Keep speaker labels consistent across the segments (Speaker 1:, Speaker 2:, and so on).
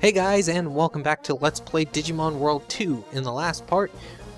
Speaker 1: Hey guys, and welcome back to Let's Play Digimon World 2. In the last part,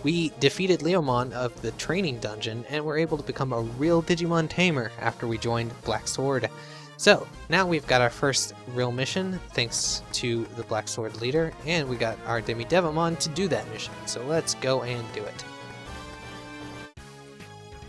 Speaker 1: we defeated Leomon of the training dungeon, and were able to become a real Digimon tamer after we joined Black Sword. So, now we've got our first real mission, thanks to the Black Sword leader, and we got our Devimon to do that mission. So let's go and do it.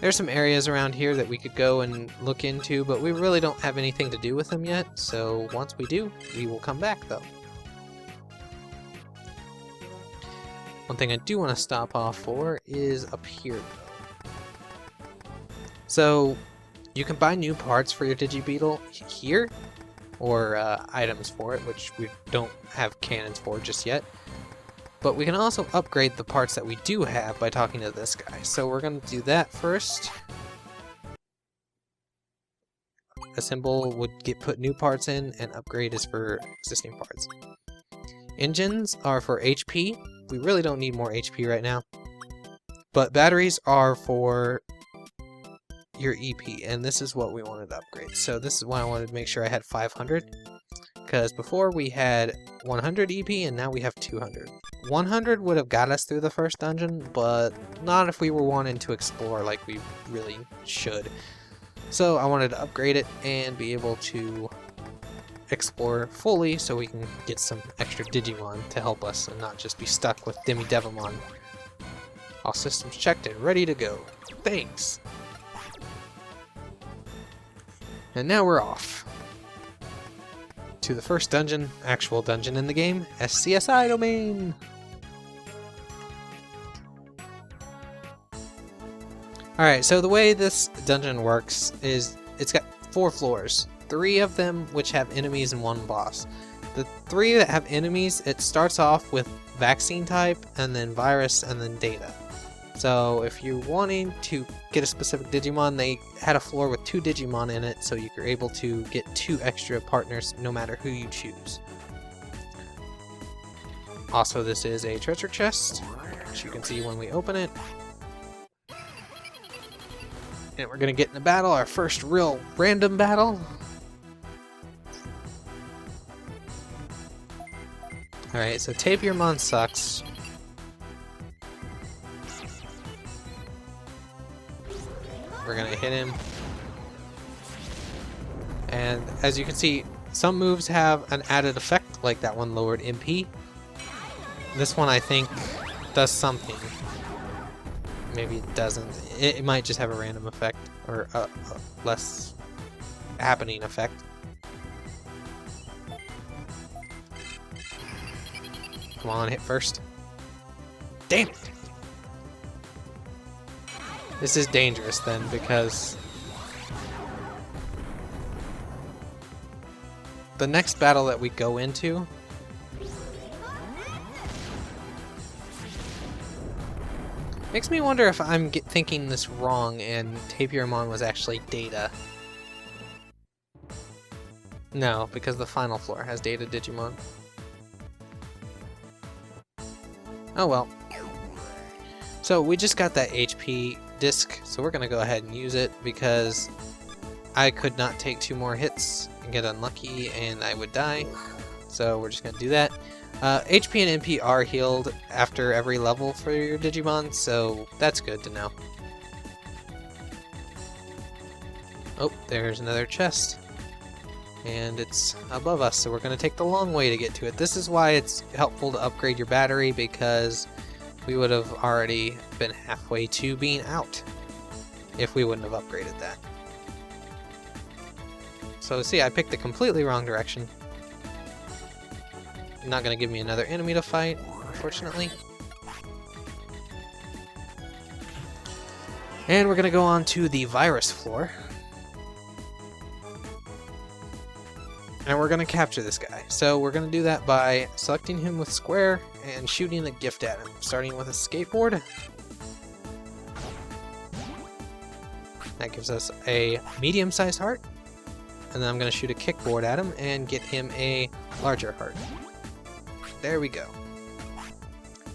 Speaker 1: There's some areas around here that we could go and look into, but we really don't have anything to do with them yet, so once we do, we will come back though. One thing I do want to stop off for is up here. So, you can buy new parts for your Digibeetle here, or items for it, which we don't have cannons for just yet. But we can also upgrade the parts that we do have by talking to this guy. So we're going to do that first. Assemble would put new parts in, and upgrade is for existing parts. Engines are for HP. We really don't need more HP right now. But batteries are for your EP, and this is what we wanted to upgrade. So this is why I wanted to make sure I had 500. Because before we had 100 EP, and now we have 200. 100 would have got us through the first dungeon, but not if we were wanting to explore like we really should. So I wanted to upgrade it and be able to explore fully so we can get some extra Digimon to help us and not just be stuck with Devimon. All systems checked and ready to go. Thanks! And now we're off to the first dungeon, actual dungeon in the game, SCSI domain! Alright, so the way this dungeon works is it's got 4 floors. 3 of them which have enemies and 1 boss. The 3 that have enemies, it starts off with vaccine type, and then virus, and then data. So if you're wanting to get a specific Digimon, they had a floor with 2 Digimon in it, so you're able to get 2 extra partners no matter who you choose. Also, this is a treasure chest, which you can see when we open it. And we're going to get in a battle, our first real random battle. Alright, so Tapirmon sucks. We're gonna hit him. And as you can see, some moves have an added effect, like that one lowered MP. This one I think does something. Maybe it doesn't. It might just have a random effect, or a less happening effect. Come on, hit first. Damn it! This is dangerous then, because the next battle that we go into makes me wonder if I'm thinking this wrong and Tapirmon was actually Data. No, because the final floor has Data Digimon. Oh well. So we just got that HP disc, so we're gonna go ahead and use it because I could not take 2 more hits and get unlucky and I would die. So we're just gonna do that. HP and MP are healed after every level for your Digimon, so that's good to know. Oh, there's another chest. And it's above us, so we're going to take the long way to get to it. This is why it's helpful to upgrade your battery, because we would have already been halfway to being out if we wouldn't have upgraded that. So see, I picked the completely wrong direction. Not going to give me another enemy to fight, unfortunately. And we're going to go on to the virus floor. And we're going to capture this guy. So we're going to do that by selecting him with square and shooting a gift at him, starting with a skateboard. That gives us a medium-sized heart. And then I'm going to shoot a kickboard at him and get him a larger heart. There we go.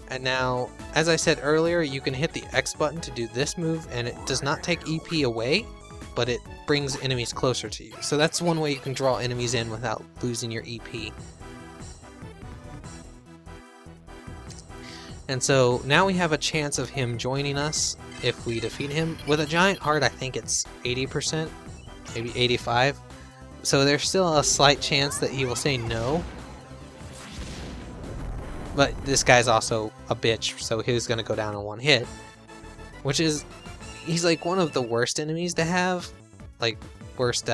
Speaker 1: And now, as I said earlier, you can hit the X button to do this move, and it does not take EP away, but it brings enemies closer to you. So that's one way you can draw enemies in without losing your EP. And so now we have a chance of him joining us if we defeat him. With a giant heart, I think it's 80%, maybe 85. So there's still a slight chance that he will say no. But this guy's also a bitch, so he's gonna go down in one hit. Which is, he's like one of the worst enemies to have, like worst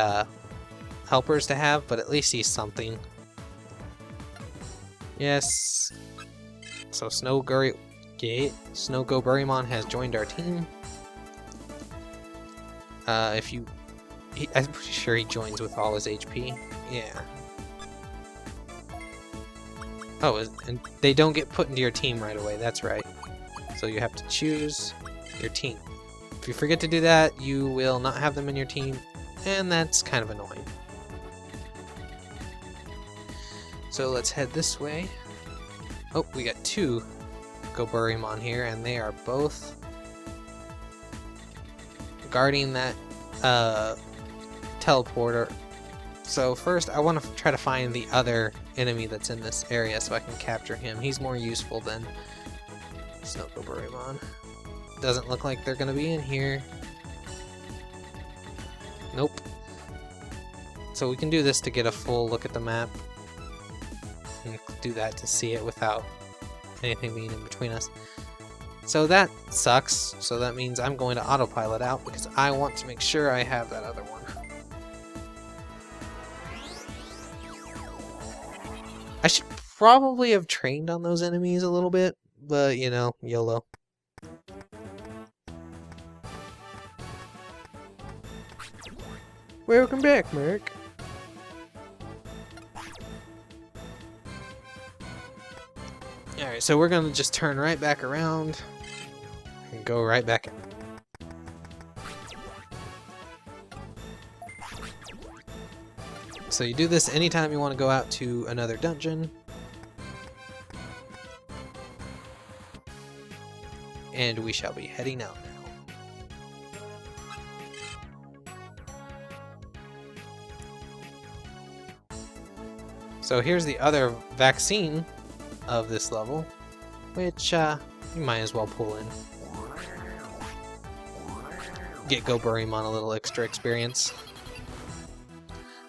Speaker 1: helpers to have, but at least he's something. Yes. So Snow Goburimon has joined our team. I'm pretty sure he joins with all his HP. Yeah. Oh, and they don't get put into your team right away. That's right. So you have to choose your team. If you forget to do that, you will not have them in your team, and that's kind of annoying. So let's head this way. Oh, we got two Goburimon here, and they are both guarding that teleporter. So first, I want to try to find the other enemy that's in this area so I can capture him. He's more useful than Snow Goburimon. Doesn't look like they're going to be in here. Nope. So we can do this to get a full look at the map. And do that to see it without anything being in between us. So that sucks. So that means I'm going to autopilot out because I want to make sure I have that other one. I should probably have trained on those enemies a little bit, but you know, YOLO. Welcome back, Merc. Alright, so we're gonna just turn right back around and go right back in. So you do this anytime you want to go out to another dungeon. And we shall be heading out now. So here's the other vaccine of this level, which you might as well pull in. Get Goburimon a little extra experience.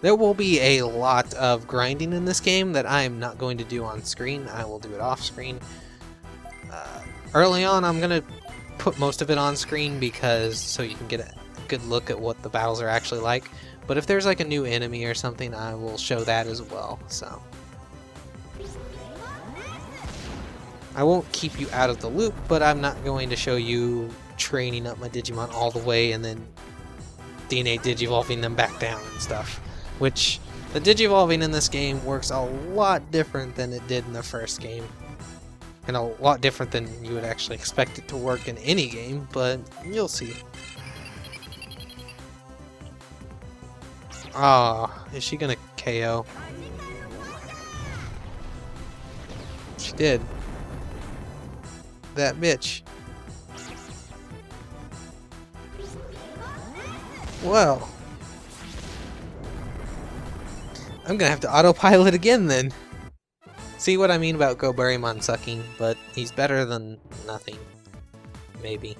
Speaker 1: There will be a lot of grinding in this game that I am not going to do on screen. I will do it off screen. Early on, I'm going to put most of it on screen because so you can get a good look at what the battles are actually like. But if there's like a new enemy or something, I will show that as well. So I won't keep you out of the loop, but I'm not going to show you training up my Digimon all the way and then DNA Digivolving them back down and stuff. Which, the Digivolving in this game works a lot different than it did in the first game. And a lot different than you would actually expect it to work in any game, but you'll see. Ah, is she gonna KO? She did. That bitch. Well, I'm gonna have to autopilot again then. See what I mean about Goburimon sucking, but he's better than nothing. Maybe.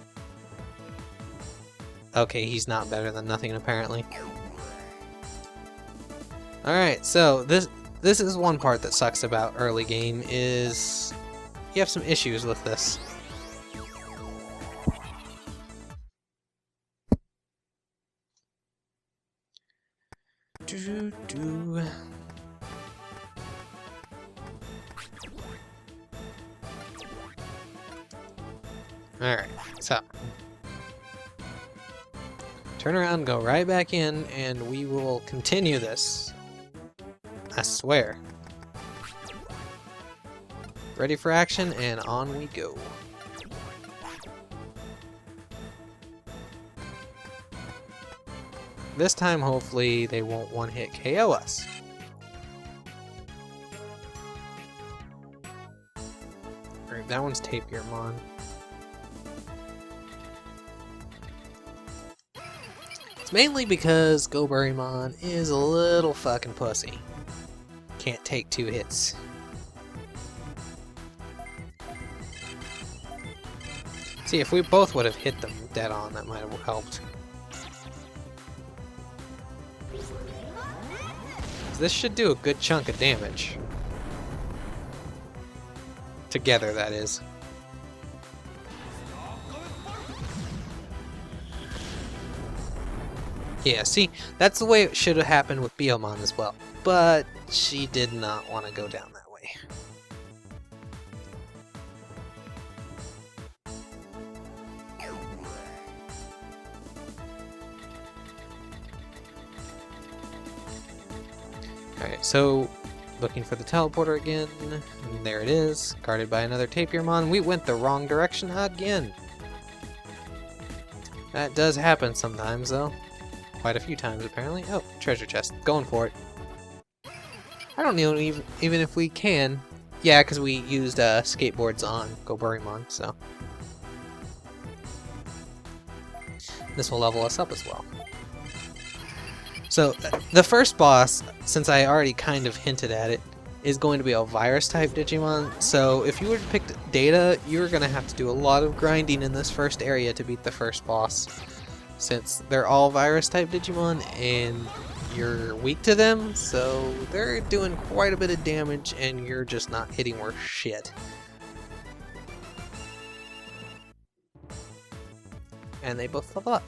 Speaker 1: Okay, he's not better than nothing apparently. Alright, so this is one part that sucks about early game is you have some issues with this. Alright, so turn around, go right back in, and we will continue this. I swear. Ready for action, and on we go. This time, hopefully, they won't one-hit KO us. Alright, that one's Tapirmon. It's mainly because Goburimon is a little fucking pussy. Can't take 2 hits. See, if we both would have hit them dead on, that might have helped. This should do a good chunk of damage. Together, that is. Yeah, see, that's the way it should have happened with Biyomon as well. But she did not want to go down that way. Alright, so looking for the teleporter again. And there it is, guarded by another Tapirmon. We went the wrong direction again. That does happen sometimes, though. Quite a few times, apparently. Oh, treasure chest. Going for it. I don't know even if we can. Yeah, because we used skateboards on Goburimon, so. This will level us up as well. So, the first boss, since I already kind of hinted at it, is going to be a virus-type Digimon. So, if you were to pick Data, you're going to have to do a lot of grinding in this first area to beat the first boss. Since they're all virus-type Digimon, and you're weak to them, so they're doing quite a bit of damage, and you're just not hitting worth shit. And they both level up.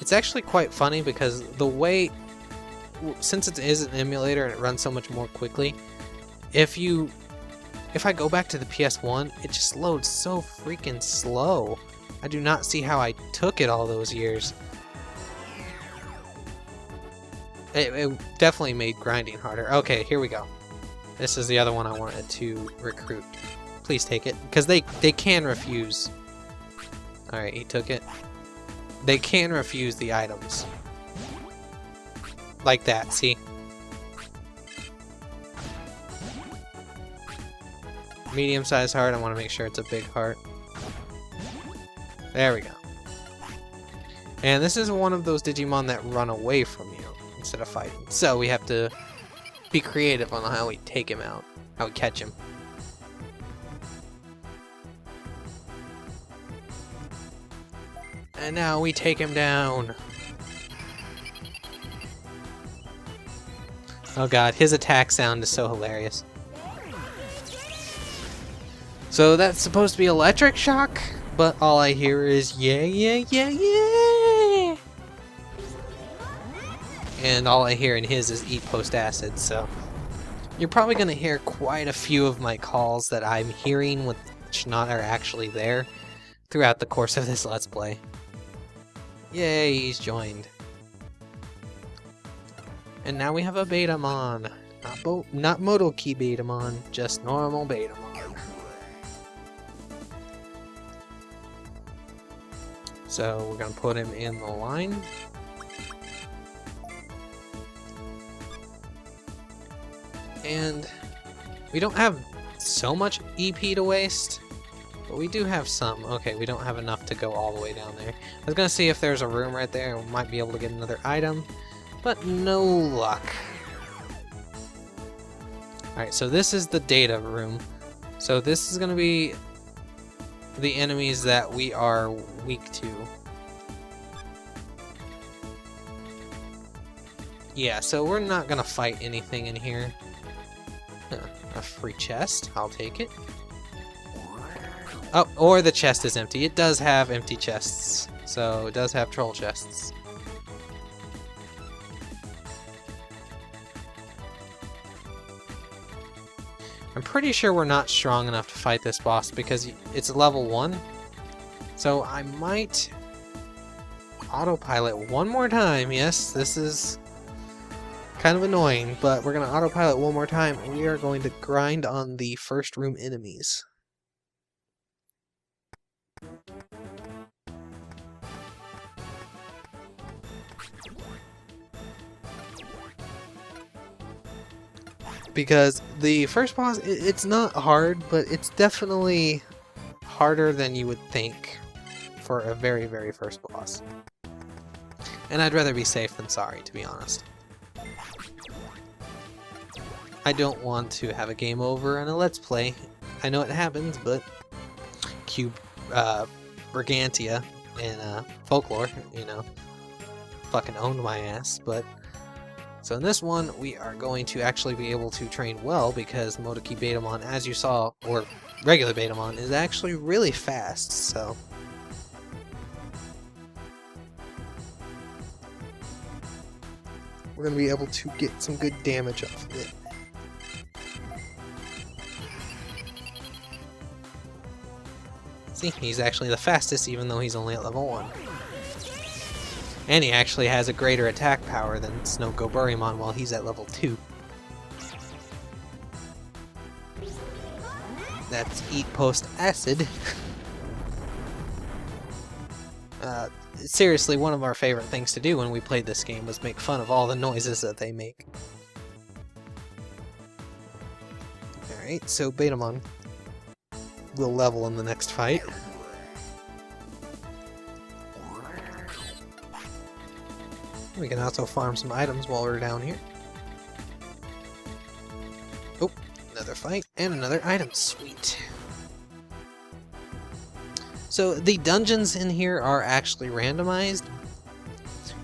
Speaker 1: It's actually quite funny because the way, since it is an emulator and it runs so much more quickly, if I go back to the PS1, it just loads so freaking slow. I do not see how I took it all those years. It definitely made grinding harder. Okay, here we go. This is the other one I wanted to recruit. Please take it, because they can refuse. Alright, he took it. They can refuse the items. Like that, see? Medium-sized heart, I want to make sure it's a big heart. There we go. And this is one of those Digimon that run away from you instead of fighting. So we have to be creative on how we take him out, how we catch him. And now we take him down. Oh god, his attack sound is so hilarious. So that's supposed to be electric shock, but all I hear is yeah, yeah, yeah, yeah. And all I hear in his is eat post acid, so you're probably going to hear quite a few of my calls that I'm hearing which not are actually there throughout the course of this Let's Play. Yay, he's joined. And now we have a Betamon. Not Motoki Betamon, just normal Betamon. So we're going to put him in the line. And we don't have so much EP to waste, but we do have some. Okay, we don't have enough to go all the way down there. I was going to see if there's a room right there and we might be able to get another item, but no luck. Alright, so this is the data room. So this is going to be the enemies that we are weak to. Yeah, so we're not going to fight anything in here. A free chest, I'll take it. Oh, or the chest is empty. It does have empty chests, so it does have troll chests. I'm pretty sure we're not strong enough to fight this boss because it's level 1. So I might autopilot one more time. Yes, this is kind of annoying, but we're going to autopilot one more time and we are going to grind on the first room enemies. Because the first boss, it's not hard, but it's definitely harder than you would think for a very, very first boss. And I'd rather be safe than sorry, to be honest. I don't want to have a game over and a let's play. I know it happens, but Cube Brigantia in Folklore, you know, fucking owned my ass. But so in this one, we are going to actually be able to train well because Motoki Betamon, as you saw, or regular Betamon, is actually really fast. So we're going to be able to get some good damage off of it. See, he's actually the fastest even though he's only at level 1. And he actually has a greater attack power than Snow Goburimon while he's at level 2. That's Eat Post Acid. Seriously, one of our favorite things to do when we played this game was make fun of all the noises that they make. Alright, so Betamon will level in the next fight. We can also farm some items while we're down here. Oh, another fight and another item. Sweet. So the dungeons in here are actually randomized,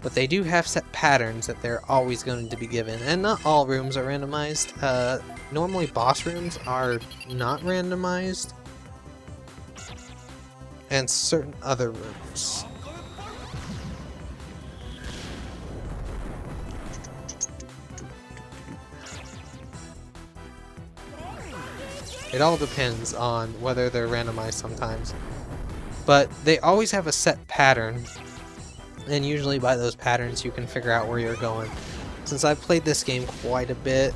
Speaker 1: but they do have set patterns that they're always going to be given, and not all rooms are randomized. Normally boss rooms are not randomized, and certain other rooms. It all depends on whether they're randomized sometimes. But they always have a set pattern, and usually by those patterns you can figure out where you're going. Since I've played this game quite a bit,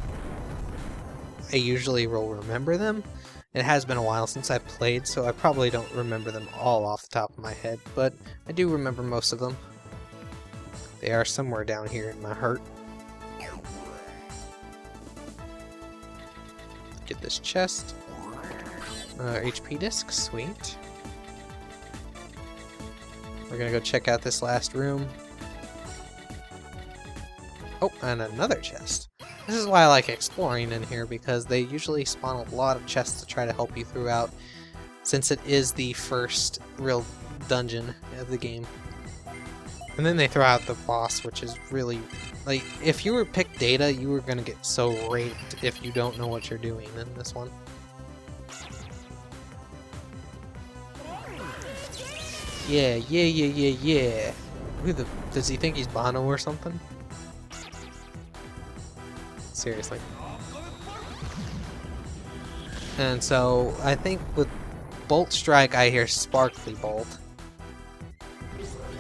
Speaker 1: I usually will remember them. It has been a while since I've played, so I probably don't remember them all off the top of my head, but I do remember most of them. They are somewhere down here in my heart. Get this chest. HP disc, sweet. We're gonna go check out this last room. Oh, and another chest. This is why I like exploring in here, because they usually spawn a lot of chests to try to help you throughout, since it is the first real dungeon of the game. And then they throw out the boss, which is really, like, if you were picked data, you were gonna get so raped if you don't know what you're doing in this one. Yeah. Does he think he's Bono or something? Seriously. And so, I think with Bolt Strike, I hear Sparkly Bolt.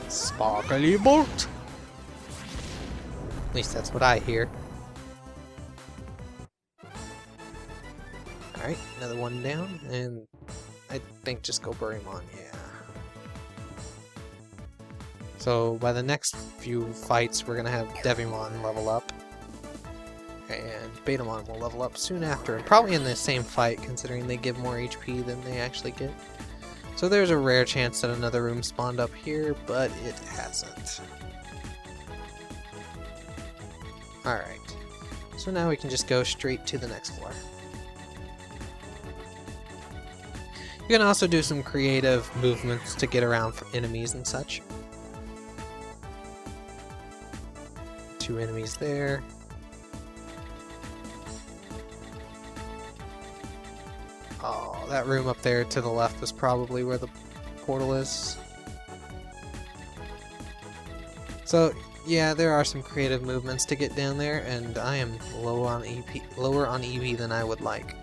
Speaker 1: Sparkly Bolt! At least that's what I hear. Alright, another one down, and I think just go Burimon, yeah. So by the next few fights, we're gonna have Devimon level up, and Betamon will level up soon after, and probably in the same fight, considering they give more HP than they actually get. So there's a rare chance that another room spawned up here, but it hasn't. Alright, so now we can just go straight to the next floor. You can also do some creative movements to get around for enemies and such. 2 enemies there. Oh, that room up there to the left is probably where the portal is. So, yeah, there are some creative movements to get down there, and I am lower on EP than I would like.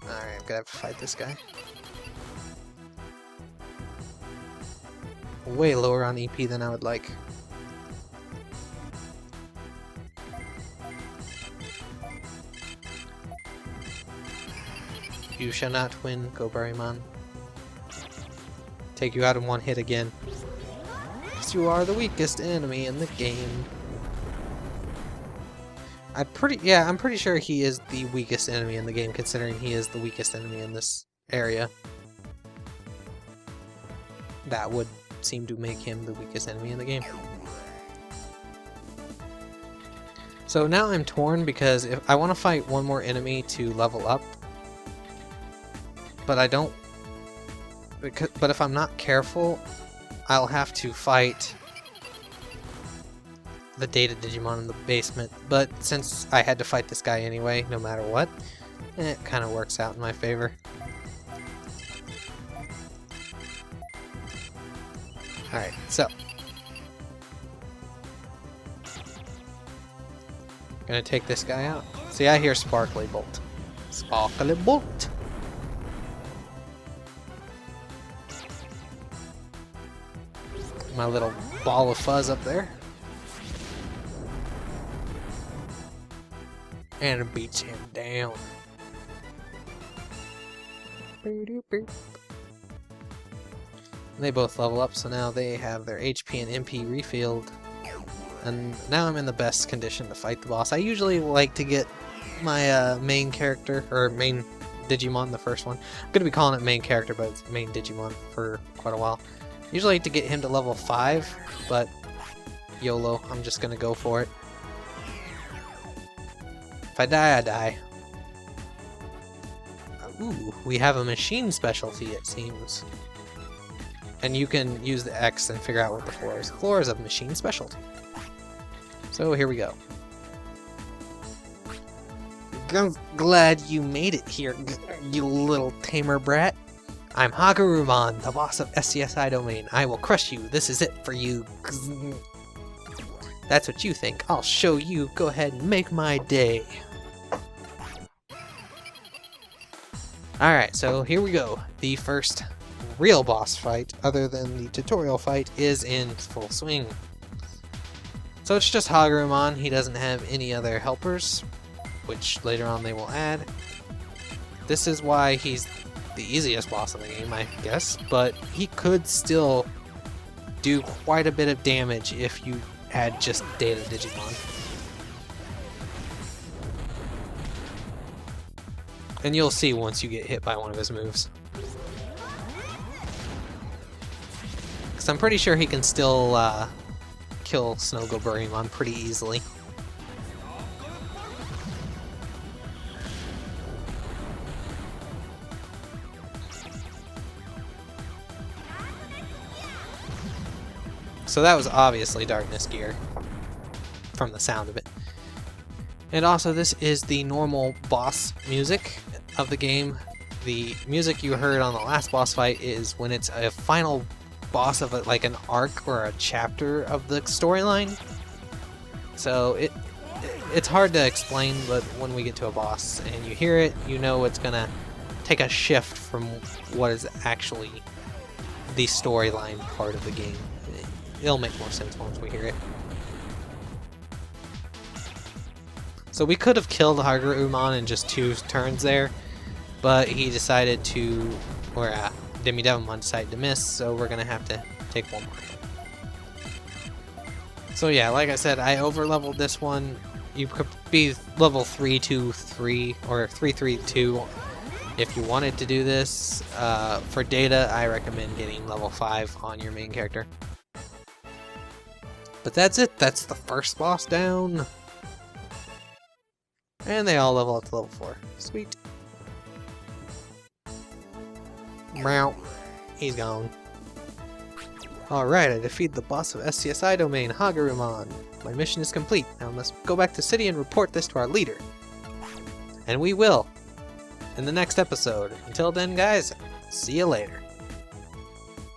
Speaker 1: Alright, I'm gonna have to fight this guy. Way lower on EP than I would like. You shall not win, Goburimon. Take you out in one hit again. Because you are the weakest enemy in the game. I'm pretty sure he is the weakest enemy in the game, considering he is the weakest enemy in this area. That would seem to make him the weakest enemy in the game. So now I'm torn because if I want to fight one more enemy to level up, but I don't. But if I'm not careful, I'll have to fight the data Digimon in the basement. But since I had to fight this guy anyway, no matter what, it kind of works out in my favor. Alright, so. Gonna take this guy out. See, I hear Sparkly Bolt. Sparkly Bolt! My little ball of fuzz up there. And it beats him down. They both level up, so now they have their HP and MP refilled. And now I'm in the best condition to fight the boss. I usually like to get my main character, or main Digimon, the first one. I'm going to be calling it main character, but it's main Digimon for quite a while. Usually like to get him to level 5, but YOLO, I'm just going to go for it. If I die, I die. Ooh, we have a machine specialty, it seems. And you can use the X and figure out what the floor is. The floor is a machine specialty. So here we go. I'm glad you made it here, you little tamer brat. I'm Hagurumon, the boss of SCSI domain. I will crush you. This is it for you. That's what you think. I'll show you. Go ahead and make my day. Alright, so here we go. The first real boss fight, other than the tutorial fight, is in full swing. So it's just Hagurumon. He doesn't have any other helpers, which later on they will add. This is why he's the easiest boss in the game, I guess, but he could still do quite a bit of damage if you had just Data Digimon. And you'll see once you get hit by one of his moves. Because I'm pretty sure he can still kill Snogoburimon pretty easily. So that was obviously Darkness Gear, from the sound of it. And also, this is the normal boss music of the game. The music you heard on the last boss fight is when it's a final boss of like an arc or a chapter of the storyline. So it's hard to explain, but when we get to a boss and you hear it, you know it's gonna take a shift from what is actually the storyline part of the game. It'll make more sense once we hear it. So we could have killed Hagurumon in just 2 turns there, but he decided to, or Demidevimon decided to miss, so we're gonna have to take one more hit. So yeah, like I said, I over-leveled this one. You could be level 3-2-3 or 3-3-2 if you wanted to do this. For Data, I recommend getting level 5 on your main character. But that's it. That's the first boss down. And they all level up to level 4. Sweet. Meow. He's gone. Alright, I defeated the boss of SCSI domain, Hagurumon. My mission is complete. Now I must go back to city and report this to our leader. And we will. In the next episode. Until then, guys, see you later.